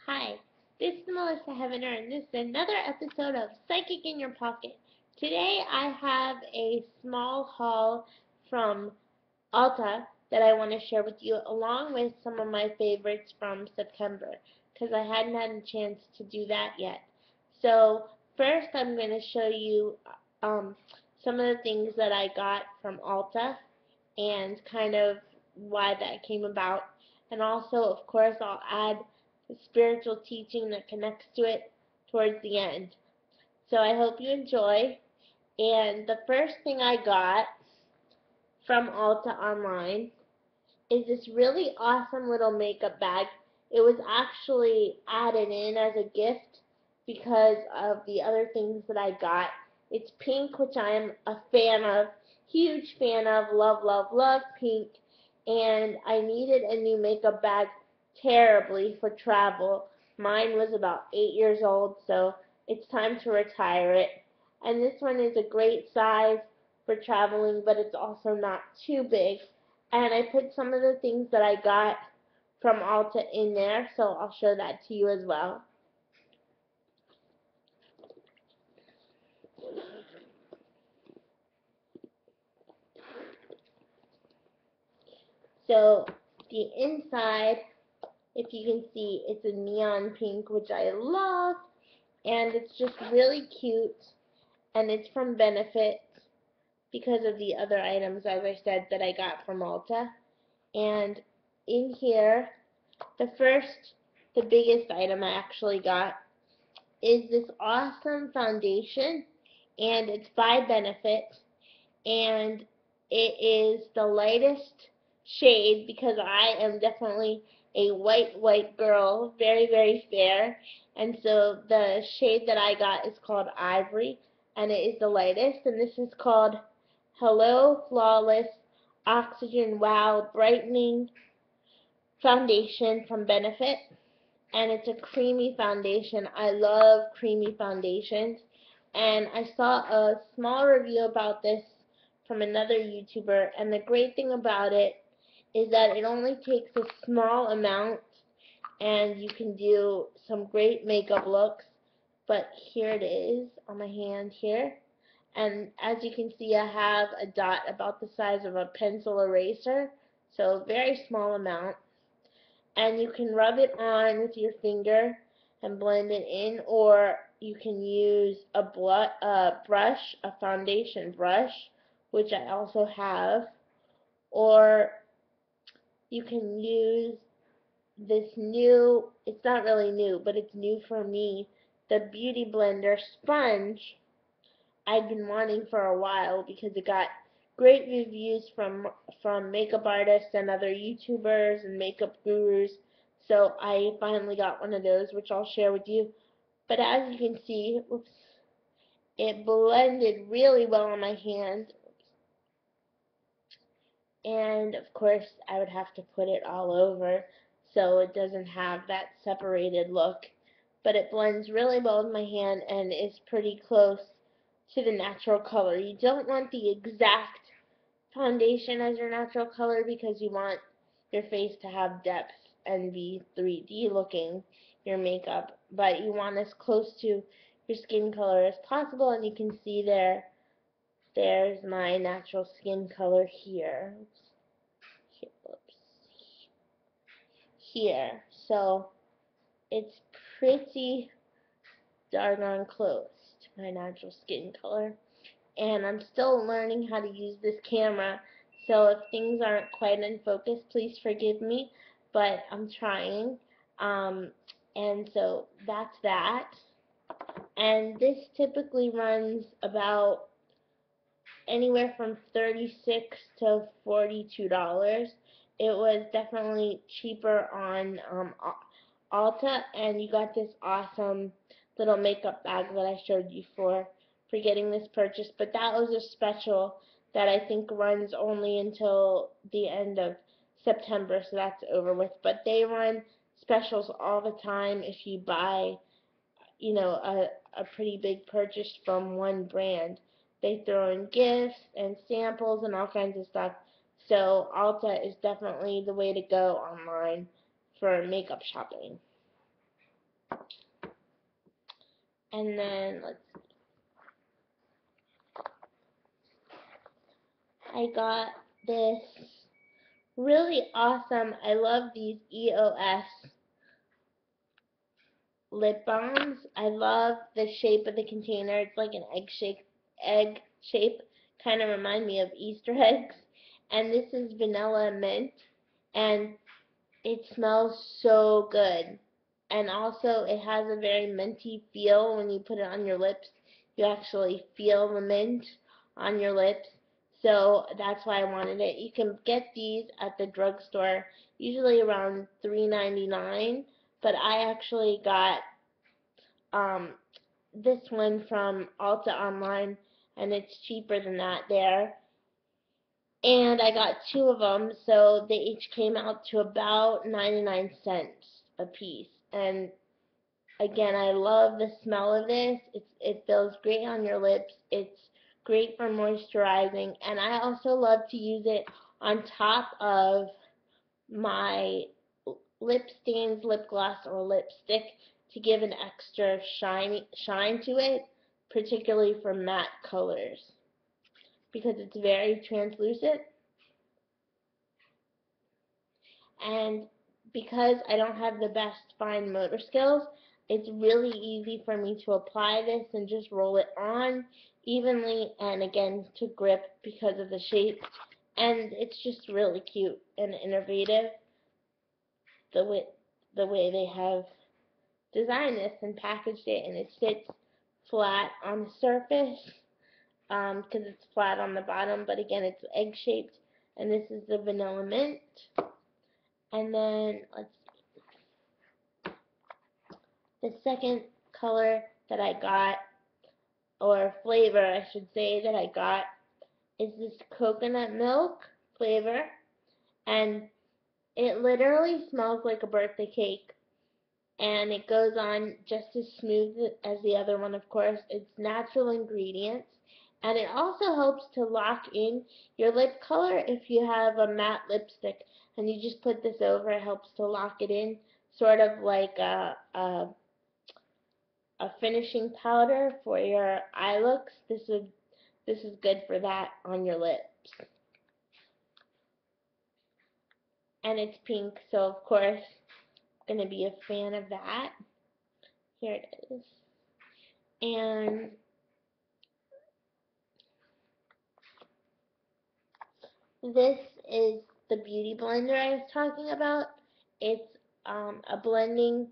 Hi, this is Melissa Hevenor, and this is another episode of Psychic in Your Pocket. Today I have a small haul from Ulta that I want to share with you, along with some of my favorites from September, because I hadn't had a chance to do that yet. So first I'm going to show you some of the things that I got from Ulta and kind of why that came about. And also, of course, I'll add the spiritual teaching that connects to it towards the end. So I hope you enjoy. And the first thing I got from Ulta online is this really awesome little makeup bag. It was actually added in as a gift because of the other things that I got. It's pink, which I am a fan of, huge fan of, love, love, love pink, and I needed a new makeup bag terribly for travel. Mine was about 8 years old, so it's time to retire it. And this one is a great size for traveling, but it's also not too big. And I put some of the things that I got from Ulta in there, so I'll show that to you as well. So the inside, if you can see, it's a neon pink, which I love, and it's just really cute, and it's from Benefit because of the other items, as I said, that I got from Ulta. And in here, the biggest item I actually got is this awesome foundation, and it's by Benefit, and it is the lightest shade because I am definitely a white girl, very, very fair, and so the shade that I got is called Ivory, and it is the lightest, and this is called Hello Flawless Oxygen Wow Brightening Foundation from Benefit, and it's a creamy foundation. I love creamy foundations, and I saw a small review about this from another YouTuber, and the great thing about it is that it only takes a small amount and you can do some great makeup looks. But here it is on my hand here, and as you can see, I have a dot about the size of a pencil eraser, so very small amount, and you can rub it on with your finger and blend it in, or you can use a brush, a foundation brush, which I also have, or you can use this new, it's not really new, but it's new for me, the Beauty Blender sponge. I've been wanting for a while because it got great reviews from makeup artists and other YouTubers and makeup gurus. So I finally got one of those, which I'll share with you. But as you can see, whoops, it blended really well on my hand. And of course, I would have to put it all over so it doesn't have that separated look. But it blends really well with my hand and is pretty close to the natural color. You don't want the exact foundation as your natural color because you want your face to have depth and be 3D looking, your makeup, but you want as close to your skin color as possible, and you can see there's my natural skin color here. Here. So it's pretty darn close to my natural skin color. And I'm still learning how to use this camera, so if things aren't quite in focus, please forgive me, but I'm trying. And so that's that. And this typically runs about anywhere from $36 to $42. It was definitely cheaper on Ulta, and you got this awesome little makeup bag that I showed you for getting this purchase. But that was a special that I think runs only until the end of September, so that's over with. But they run specials all the time if you buy, you know, a pretty big purchase from one brand. They throw in gifts and samples and all kinds of stuff. So Ulta is definitely the way to go online for makeup shopping. And then I got this really awesome, I love these EOS lip balms. I love the shape of the container. It's like an egg shape. Kind of remind me of Easter eggs. And this is vanilla mint, and it smells so good. And also it has a very minty feel when you put it on your lips. You actually feel the mint on your lips. So that's why I wanted it. You can get these at the drugstore, usually around $3.99, but I actually got um, this one from Ulta online, and it's cheaper than that there. And I got two of them, so they each came out to about 99 cents a piece. And again, I love the smell of this. It feels great on your lips. It's great for moisturizing, and I also love to use it on top of my lip stains, lip gloss, or lipstick to give an extra shine to it, particularly for matte colors, because it's very translucent. And because I don't have the best fine motor skills, it's really easy for me to apply this and just roll it on evenly, and again to grip because of the shape. And it's just really cute and innovative the way they have designed this and packaged it, and it sits flat on the surface because it's flat on the bottom, but again it's egg shaped. And this is the vanilla mint. And then let's the second color that I got, or flavor I should say that I got, is this coconut milk flavor, and it literally smells like a birthday cake, and it goes on just as smooth as the other one, of course. It's natural ingredients, and it also helps to lock in your lip color. If you have a matte lipstick and you just put this over, it helps to lock it in, sort of like a finishing powder for your eye looks. This is good for that on your lips. And it's pink, so of course I'm going to be a fan of that. Here it is. And this is the beauty blender I was talking about. It's a blending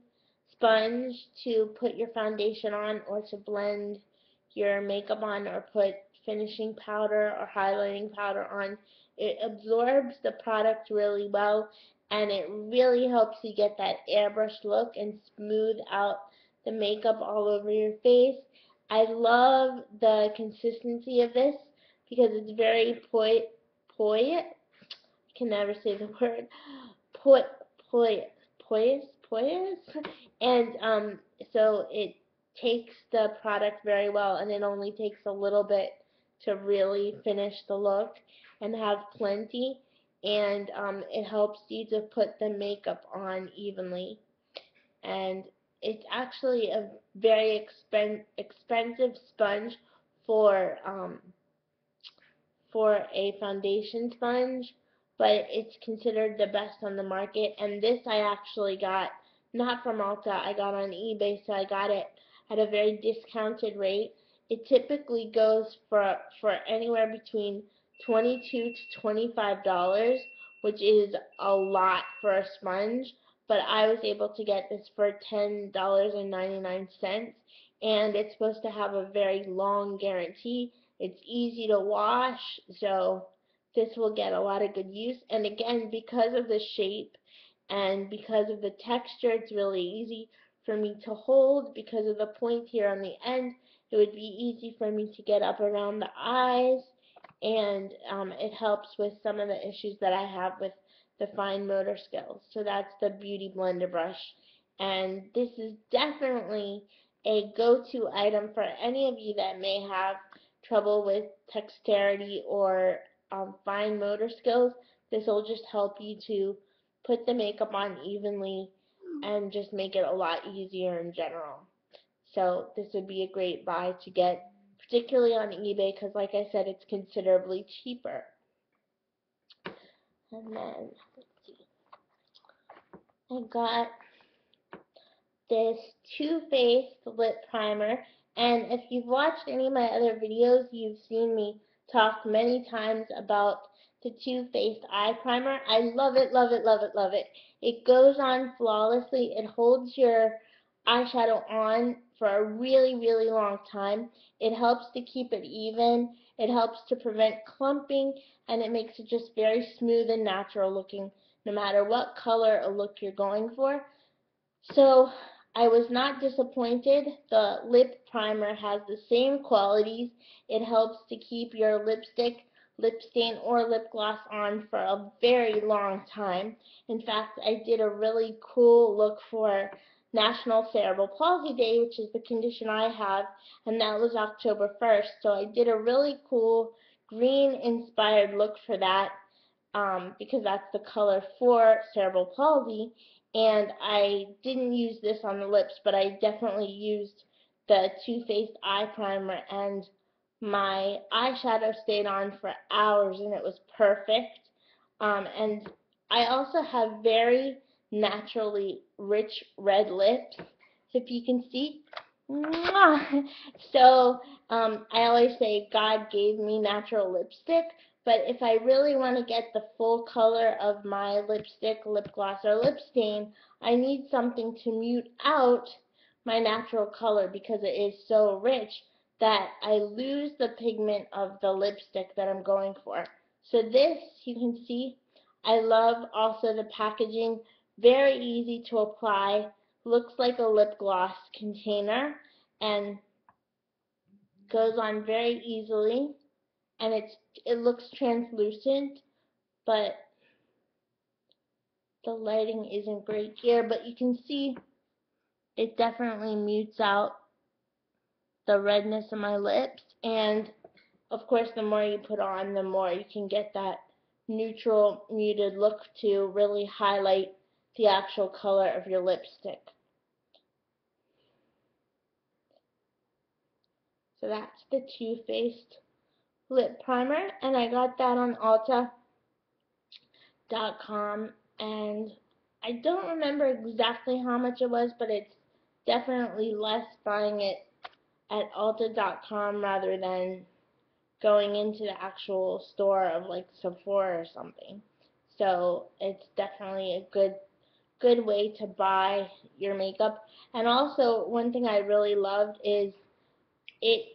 sponge to put your foundation on, or to blend your makeup on, or put finishing powder or highlighting powder on. It absorbs the product really well, and it really helps you get that airbrush look and smooth out the makeup all over your face. I love the consistency of this because it's very poised. I can never say the word. Poised, poised, and so it takes the product very well, and it only takes a little bit to really finish the look and have plenty, and it helps you to put the makeup on evenly. And it's actually a very expensive sponge for a foundation sponge, but it's considered the best on the market. And this I actually got not from Ulta, I got on eBay, so I got it at a very discounted rate. It typically goes for anywhere between $22 to $25, which is a lot for a sponge, but I was able to get this for $10.99, and it's supposed to have a very long guarantee. It's easy to wash, so this will get a lot of good use. And again, because of the shape and because of the texture, it's really easy for me to hold. Because of the point here on the end, it would be easy for me to get up around the eyes, and it helps with some of the issues that I have with the fine motor skills. So that's the Beauty Blender brush, and this is definitely a go-to item for any of you that may have trouble with dexterity or fine motor skills. This will just help you to put the makeup on evenly and just make it a lot easier in general. So this would be a great buy to get, particularly on eBay, because like I said, it's considerably cheaper. And then, let's see, I got this Too Faced lip primer, and if you've watched any of my other videos, you've seen me talk many times about the Too Faced eye primer. I love it, love it, love it, love it. It goes on flawlessly. It holds your eyeshadow on for a really, really long time. It helps to keep it even. It helps to prevent clumping, and it makes it just very smooth and natural looking, no matter what color or look you're going for. So I was not disappointed. The lip primer has the same qualities. It helps to keep your lipstick, lip stain, or lip gloss on for a very long time. In fact, I did a really cool look for National Cerebral Palsy Day, which is the condition I have, and that was October 1st. So I did a really cool green-inspired look for that, because that's the color for cerebral palsy. And I didn't use this on the lips, but I definitely used the Too Faced eye primer, and my eyeshadow stayed on for hours, and it was perfect. And I also have very naturally rich red lips, if you can see. Mwah! So I always say God gave me natural lipstick, but if I really want to get the full color of my lipstick, lip gloss, or lip stain, I need something to mute out my natural color, because it is so rich that I lose the pigment of the lipstick that I'm going for. So this, you can see, I love also the packaging. Very easy to apply. Looks like a lip gloss container and goes on very easily. And it looks translucent, but the lighting isn't great here, but you can see it definitely mutes out the redness of my lips. And of course, the more you put on, the more you can get that neutral muted look to really highlight the actual color of your lipstick. So that's the Too Faced lip primer, and I got that on Ulta.com, and I don't remember exactly how much it was, but it's definitely less buying it at Ulta.com rather than going into the actual store of like Sephora or something. So it's definitely a good way to buy your makeup. And also, one thing I really loved is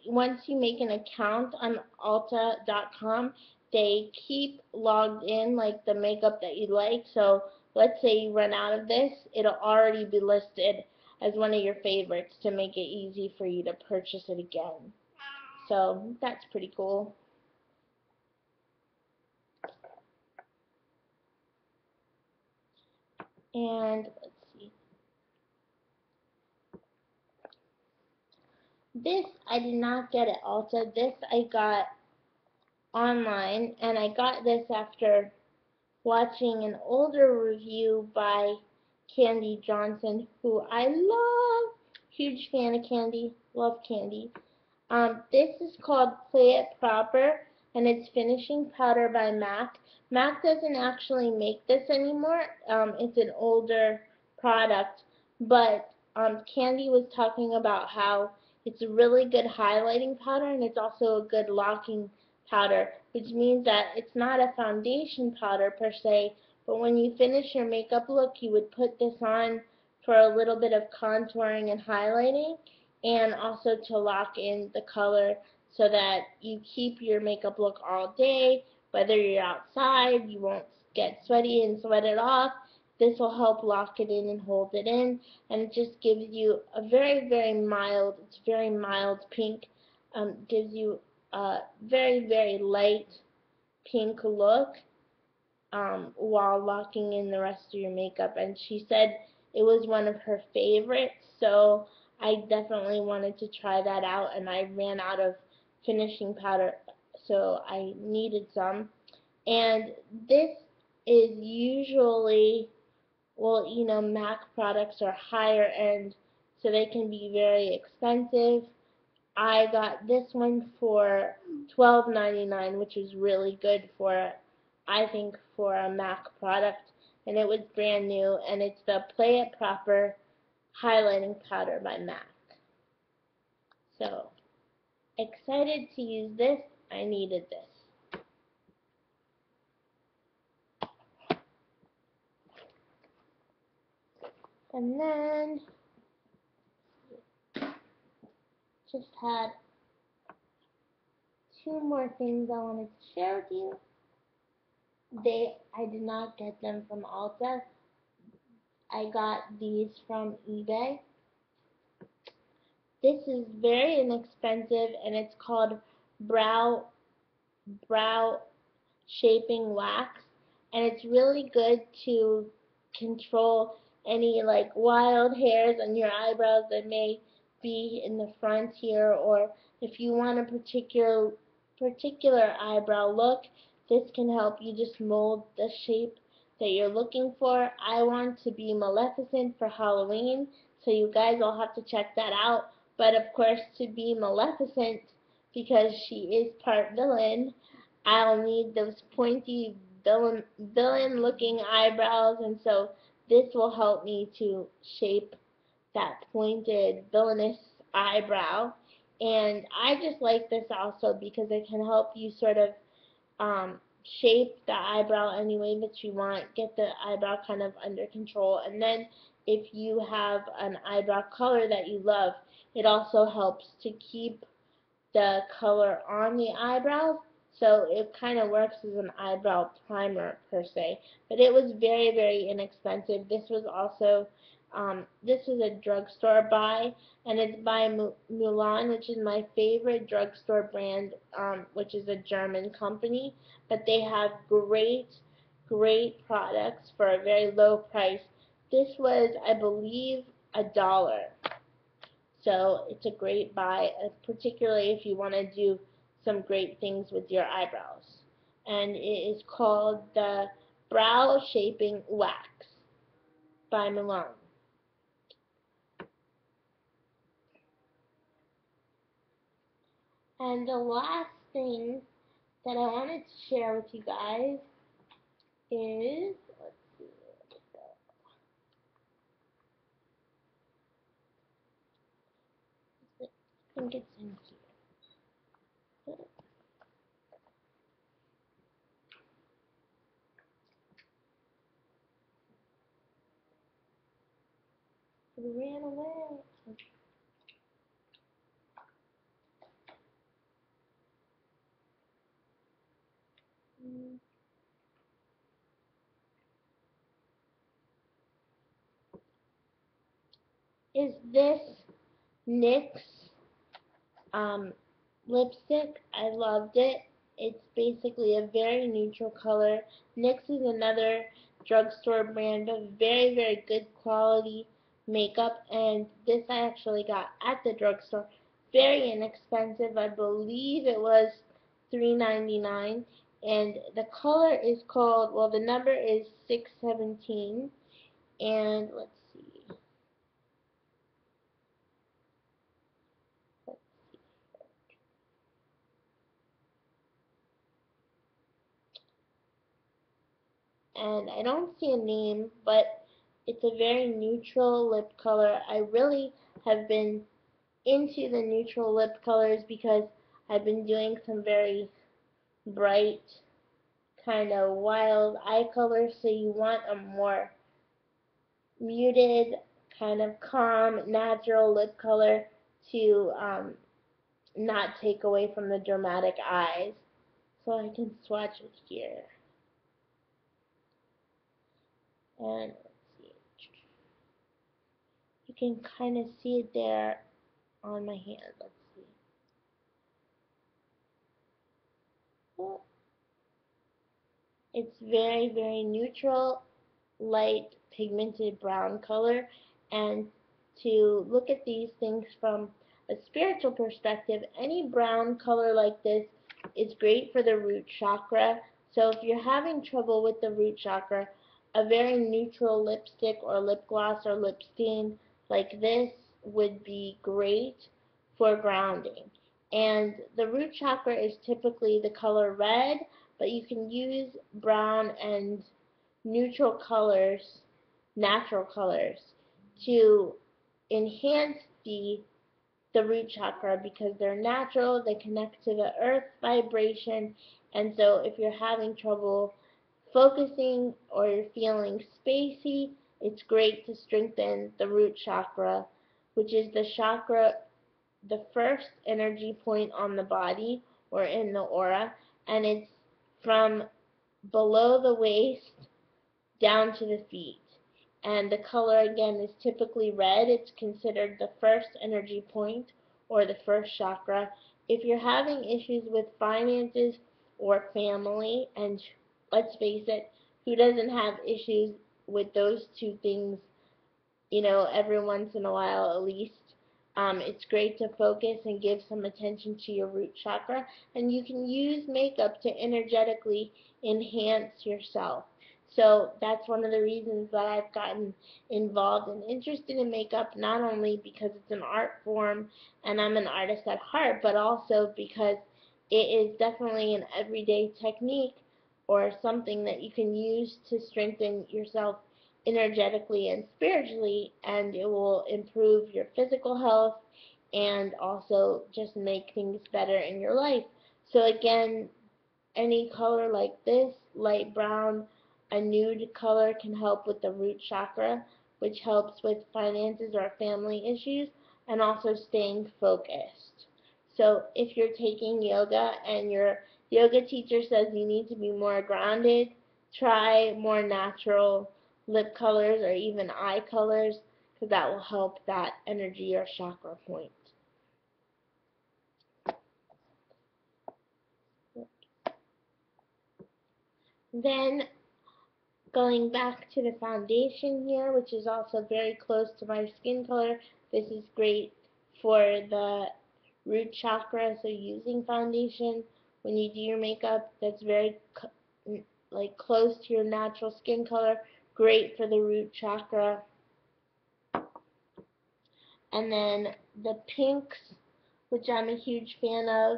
once you make an account on Ulta.com, they keep logged in like the makeup that you like. So let's say you run out of this, it'll already be listed as one of your favorites to make it easy for you to purchase it again. So that's pretty cool. And let's see. This I did not get at Ulta. This I got online, and I got this after watching an older review by Candy Johnson, who I love. Huge fan of Candy. Love Candy. This is called Play It Proper, and it's finishing powder by MAC. MAC doesn't actually make this anymore. It's an older product, but Candy was talking about how it's a really good highlighting powder, and it's also a good locking powder, which means that it's not a foundation powder per se, but when you finish your makeup look, you would put this on for a little bit of contouring and highlighting, and also to lock in the color so that you keep your makeup look all day. Whether you're outside, you won't get sweaty and sweat it off. This will help lock it in and hold it in, and it just gives you a very, very mild, it's very mild pink, gives you a very, very light pink look, while locking in the rest of your makeup. And she said it was one of her favorites, so I definitely wanted to try that out, and I ran out of finishing powder, so I needed some. And this is usually well, you know, MAC products are higher end, so they can be very expensive. I got this one for $12.99, which is really good for, I think, for a MAC product, and it was brand new, and it's the Play It Proper highlighting powder by MAC. So, excited to use this. I needed this. And then, just had two more things I wanted to share with you. I did not get them from Ulta. I got these from eBay. This is very inexpensive, and it's called brow shaping wax, and it's really good to control any like wild hairs on your eyebrows that may be in the front here, or if you want a particular eyebrow look, this can help you just mold the shape that you're looking for. I want to be Maleficent for Halloween, so you guys will have to check that out. But of course, to be Maleficent, because she is part villain, I'll need those pointy villain looking eyebrows, and so this will help me to shape that pointed villainous eyebrow. And I just like this also because it can help you sort of shape the eyebrow any way that you want, get the eyebrow kind of under control, and then if you have an eyebrow color that you love, it also helps to keep the color on the eyebrows, so it kind of works as an eyebrow primer per se. But it was very, very inexpensive. This was also, this is a drugstore buy, and it's by Mulan, which is my favorite drugstore brand, which is a German company. But they have great, great products for a very low price. This was, I believe, $1. So it's a great buy, particularly if you want to do some great things with your eyebrows. And it is called the Brow Shaping Wax by Milan. And the last thing that I wanted to share with you guys is, let's see, I think it's in here. It ran away. Is this NYX um, lipstick. I loved it. It's basically a very neutral color. NYX is another drugstore brand of very, very good quality makeup, and this I actually got at the drugstore. Very inexpensive. I believe it was $3.99, and the color is called, well, the number is 617, and let's see. And I don't see a name, but it's a very neutral lip color. I really have been into the neutral lip colors because I've been doing some very bright, kind of wild eye colors, so you want a more muted, kind of calm, natural lip color to not take away from the dramatic eyes. So I can swatch it here. And you can kind of see it there on my hand. Let's see. Oh, it's very, very neutral, light, pigmented brown color. And to look at these things from a spiritual perspective, any brown color like this is great for the root chakra. So if you're having trouble with the root chakra, a very neutral lipstick or lip gloss or lip stain like this would be great for grounding. And the root chakra is typically the color red, but you can use brown and neutral colors, natural colors, to enhance the root chakra because they're natural, they connect to the earth vibration, and so if you're having trouble focusing or you're feeling spacey, it's great to strengthen the root chakra, which is the chakra, the first energy point on the body or in the aura, and it's from below the waist down to the feet. And the color again is typically red. It's considered the first energy point or the first chakra. If you're having issues with finances or family, and let's face it, who doesn't have issues with those two things, every once in a while at least? It's great to focus and give some attention to your root chakra, and you can use makeup to energetically enhance yourself. So that's one of the reasons that I've gotten involved and interested in makeup, not only because it's an art form and I'm an artist at heart, but also because it is definitely an everyday technique or something that you can use to strengthen yourself energetically and spiritually, and it will improve your physical health and also just make things better in your life. So again, any color like this, light brown, a nude color, can help with the root chakra, which helps with finances or family issues, and also staying focused. So if you're taking yoga and your yoga teacher says you need to be more grounded, try more natural lip colors or even eye colors, because that will help that energy or chakra point. Then going back to the foundation here, which is also very close to my skin color, this is great for the root chakra. So using foundation when you do your makeup that's very close to your natural skin color, great for the root chakra. And then the pinks, which I'm a huge fan of,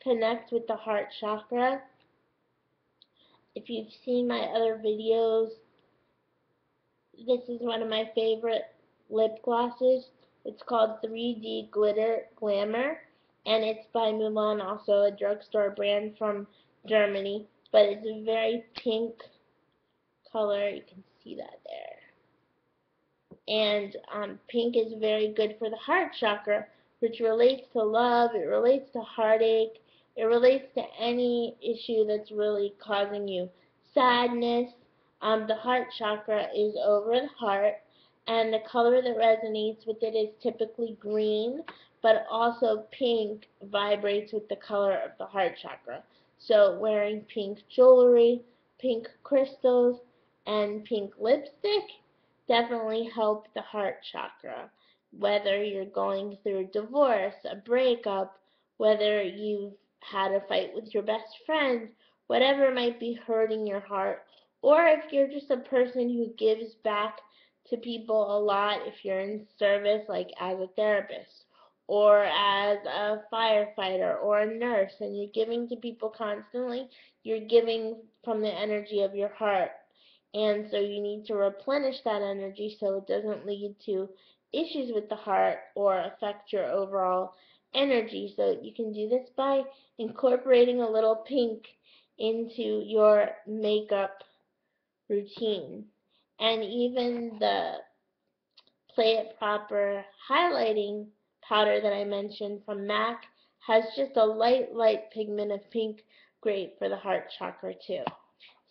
connect with the heart chakra. If you've seen my other videos, this is one of my favorite lip glosses. It's called 3D Glitter Glamour, and it's by Mulan, also a drugstore brand from Germany. But it's a very pink color. You can see that there. And pink is very good for the heart chakra, which relates to love, it relates to heartache, it relates to any issue that's really causing you sadness. The heart chakra is over the heart, and the color that resonates with it is typically green, but also pink vibrates with the color of the heart chakra. So wearing pink jewelry, pink crystals, and pink lipstick definitely help the heart chakra. Whether you're going through a divorce, a breakup, whether you've had a fight with your best friend, whatever might be hurting your heart, or if you're just a person who gives back to people a lot, if you're in service, like as a therapist, or as a firefighter, or a nurse, and you're giving to people constantly, you're giving from the energy of your heart. And so you need to replenish that energy so it doesn't lead to issues with the heart or affect your overall energy. So you can do this by incorporating a little pink into your makeup routine. And even the Play It Proper highlighting powder that I mentioned from MAC has just a light pigment of pink, great for the heart chakra too.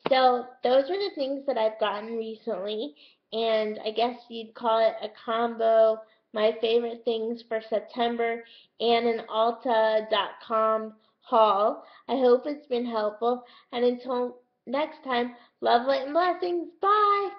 So those are the things that I've gotten recently, and I guess you'd call it a combo. My favorite things for September and an Ulta.com haul. I hope it's been helpful, and until next time, love, light, and blessings. Bye!